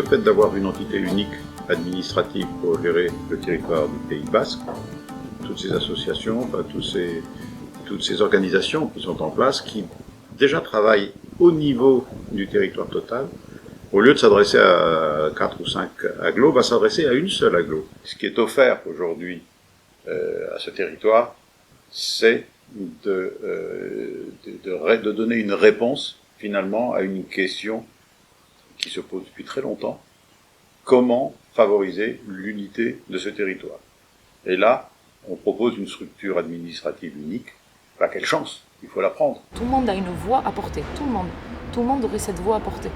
le fait d'avoir une entité unique administrative pour gérer le territoire du Pays Basque, toutes ces associations, enfin, toutes ces organisations qui sont en place, qui déjà travaillent au niveau du territoire total, au lieu de s'adresser à 4 ou 5 agglos, va s'adresser à une seule agglo. Ce qui est offert aujourd'hui à ce territoire, c'est de donner une réponse finalement à une question qui se pose depuis très longtemps. Comment favoriser l'unité de ce territoire? Et là, on propose une structure administrative unique. Bah, quelle chance, il faut la prendre. Tout le monde a une voix à porter, tout le monde aurait cette voix à porter.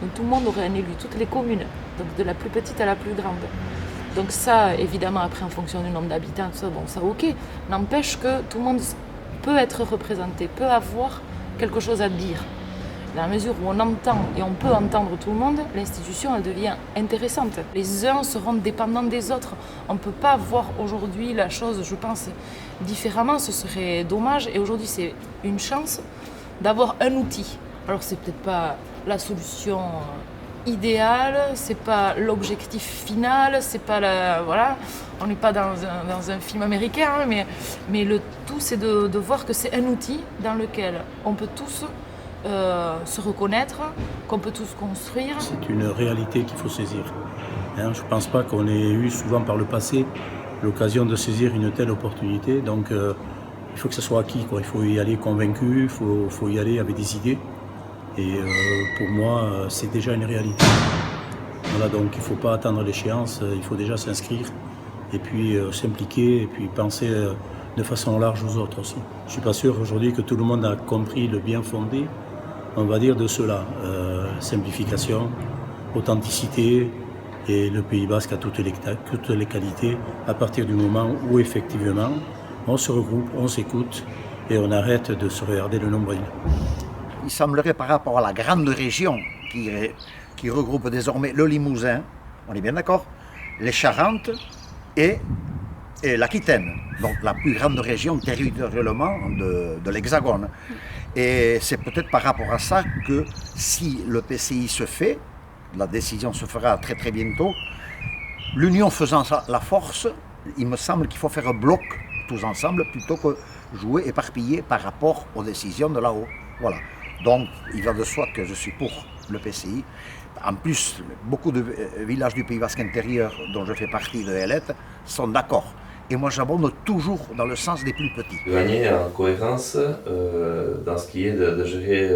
Donc tout le monde aurait un élu, toutes les communes, donc de la plus petite à la plus grande. Donc ça, évidemment, après en fonction du nombre d'habitants, tout ça, bon, ça ok. N'empêche que tout le monde peut être représenté, peut avoir quelque chose à dire. Dans la mesure où on entend et on peut entendre tout le monde, l'institution, elle devient intéressante. Les uns seront dépendants des autres. On ne peut pas voir aujourd'hui la chose, je pense, différemment. Ce serait dommage. Et aujourd'hui, c'est une chance d'avoir un outil. Alors, c'est peut-être pas la solution idéale, c'est pas l'objectif final, c'est pas la... Voilà, on n'est pas dans un film américain, hein, mais le tout, c'est de voir que c'est un outil dans lequel on peut tous se reconnaître, qu'on peut tous construire. C'est une réalité qu'il faut saisir. Je ne pense pas qu'on ait eu souvent par le passé l'occasion de saisir une telle opportunité. Donc il faut que ça soit acquis, quoi. Il faut y aller convaincu, il faut y aller avec des idées. Et pour moi, c'est déjà une réalité. Voilà, donc il ne faut pas attendre l'échéance, il faut déjà s'inscrire et puis s'impliquer et puis penser de façon large aux autres aussi. Je ne suis pas sûr aujourd'hui que tout le monde a compris le bien fondé, on va dire, de cela. Simplification, authenticité, et le Pays Basque a toutes les qualités à partir du moment où effectivement on se regroupe, on s'écoute et on arrête de se regarder le nombril. Il semblerait par rapport à la grande région qui regroupe désormais le Limousin, on est bien d'accord, les Charentes et l'Aquitaine, donc la plus grande région territorialement de l'Hexagone. Et c'est peut-être par rapport à ça que si le PCI se fait, la décision se fera très très bientôt, l'union faisant la force, il me semble qu'il faut faire un bloc tous ensemble plutôt que jouer éparpillé par rapport aux décisions de là-haut. Voilà. Donc il va de soi que je suis pour le PCI. En plus, beaucoup de villages du Pays Basque intérieur dont je fais partie de Helette sont d'accord. Et moi j'abonde toujours dans le sens des plus petits. Gagner en cohérence dans ce qui est de gérer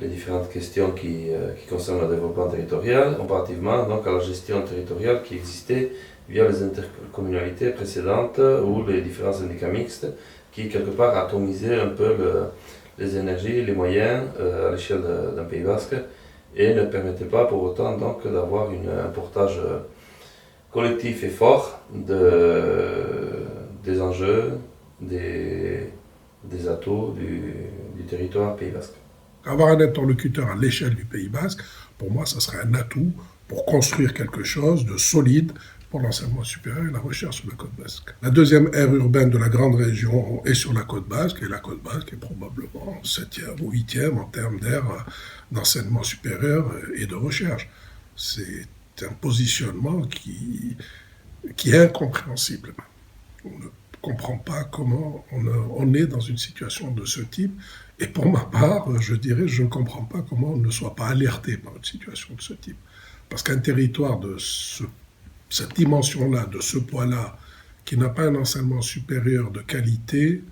les différentes questions qui concernent le développement territorial, comparativement donc à la gestion territoriale qui existait via les intercommunalités précédentes ou les différents syndicats mixtes qui quelque part atomisaient un peu les énergies, les moyens à l'échelle d'un Pays Basque et ne permettaient pas pour autant donc d'avoir un portage collectif et fort des enjeux, des atouts du territoire Pays Basque. Avoir un interlocuteur à l'échelle du Pays Basque, pour moi, ça serait un atout pour construire quelque chose de solide pour l'enseignement supérieur et la recherche sur la côte basque. La deuxième aire urbaine de la grande région est sur la côte basque, et la côte basque est probablement 7e ou 8e en termes d'aire d'enseignement supérieur et de recherche. C'est un positionnement qui est incompréhensible. On ne comprend pas comment on est dans une situation de ce type. Et pour ma part, je dirais, je ne comprends pas comment on ne soit pas alerté par une situation de ce type. Parce qu'un territoire de cette dimension-là, de ce poids-là, qui n'a pas un enseignement supérieur de qualité,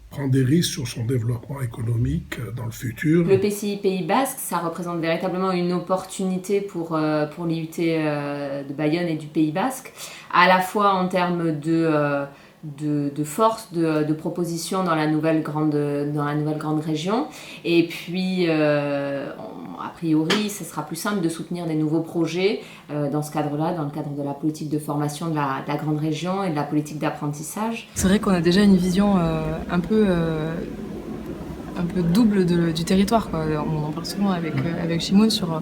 prend des risques sur son développement économique dans le futur. Le PCI Pays Basque, ça représente véritablement une opportunité pour l'IUT de Bayonne et du Pays Basque, à la fois en termes de force, de proposition dans la nouvelle grande région. Et puis, a priori, ce sera plus simple de soutenir des nouveaux projets dans ce cadre-là, dans le cadre de la politique de formation de la grande région et de la politique d'apprentissage. C'est vrai qu'on a déjà une vision un peu double du territoire, quoi. On en parle souvent avec Shimoun sur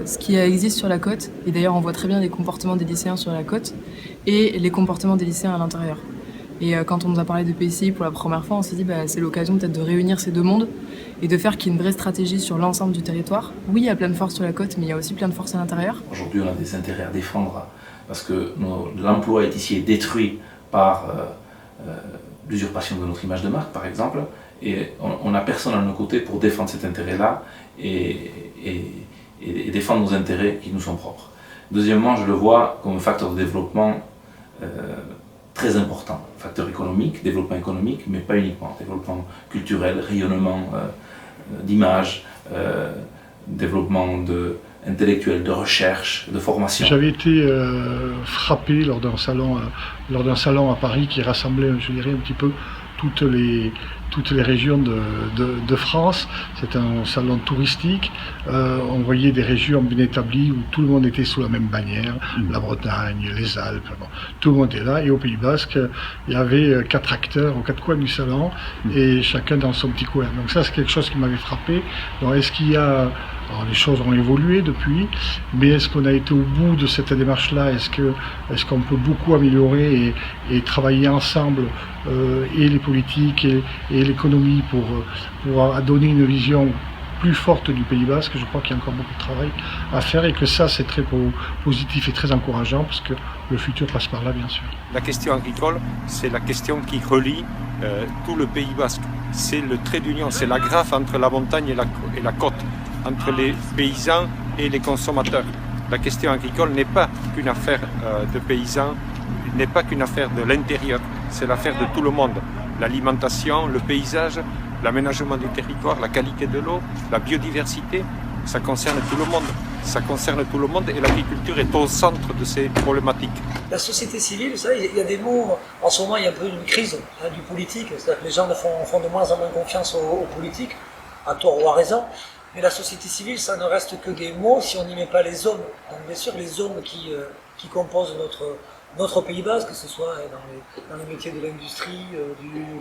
ce qui existe sur la côte. Et d'ailleurs, on voit très bien les comportements des lycéens sur la côte et les comportements des lycéens à l'intérieur. Et quand on nous a parlé de PCI pour la première fois, on s'est dit c'est l'occasion peut-être de réunir ces deux mondes et de faire qu'il y ait une vraie stratégie sur l'ensemble du territoire. Oui, il y a plein de forces sur la côte, mais il y a aussi plein de forces à l'intérieur. Aujourd'hui, on a des intérêts à défendre parce que l'emploi ici est détruit par l'usurpation de notre image de marque, par exemple, et on n'a personne à nos côtés pour défendre cet intérêt-là et défendre nos intérêts qui nous sont propres. Deuxièmement, je le vois comme un facteur de développement très important, facteur économique, développement économique, mais pas uniquement, développement culturel, rayonnement d'image, développement intellectuel, de recherche, de formation. J'avais été frappé lors d'un salon à Paris qui rassemblait, je dirais, un petit peu toutes les régions de France. C'est un salon touristique. On voyait des régions bien établies où tout le monde était sous la même bannière, la Bretagne, les Alpes, bon, tout le monde est là. Et au Pays Basque, il y avait 4 acteurs aux 4 coins du salon et chacun dans son petit coin. Donc ça, c'est quelque chose qui m'avait frappé. Donc, est-ce qu'il y a... Alors, les choses ont évolué depuis, mais est-ce qu'on a été au bout de cette démarche-là? Est-ce qu'on peut beaucoup améliorer et travailler ensemble, et les politiques et l'économie pour donner une vision plus forte du Pays Basque? Je crois qu'il y a encore beaucoup de travail à faire et que ça, c'est très positif et très encourageant parce que le futur passe par là, bien sûr. La question agricole, c'est la question qui relie tout le Pays Basque. C'est le trait d'union, c'est la graffe entre la montagne et la côte, entre les paysans et les consommateurs. La question agricole n'est pas qu'une affaire de paysans, n'est pas qu'une affaire de l'intérieur, c'est l'affaire de tout le monde. L'alimentation, le paysage, l'aménagement du territoire, la qualité de l'eau, la biodiversité, ça concerne tout le monde. Ça concerne tout le monde et l'agriculture est au centre de ces problématiques. La société civile, vous savez, il y a des mots, en ce moment il y a un peu une crise du politique, c'est-à-dire que les gens font de moins en moins confiance aux politiques, à tort ou à raison. Mais la société civile, ça ne reste que des mots si on n'y met pas les hommes. Donc bien sûr, les hommes qui composent notre Pays Basque, que ce soit dans les métiers de l'industrie,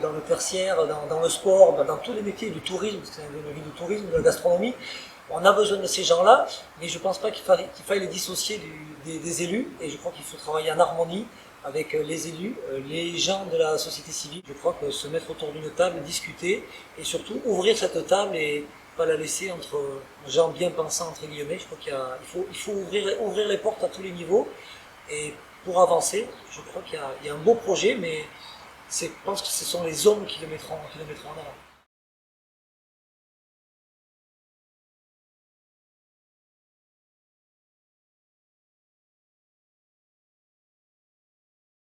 dans le tertiaire, dans le sport, dans tous les métiers du tourisme, parce que c'est une vie du tourisme, de la gastronomie. On a besoin de ces gens-là, mais je ne pense pas qu'il faille les dissocier des élus, et je crois qu'il faut travailler en harmonie avec les élus, les gens de la société civile. Je crois que se mettre autour d'une table, discuter, et surtout ouvrir cette table et pas la laisser entre gens bien pensants, entre guillemets. Je crois qu'il faut ouvrir les portes à tous les niveaux, et pour avancer, je crois qu'il y a un beau projet, mais je pense que ce sont les hommes qui le mettront en avant.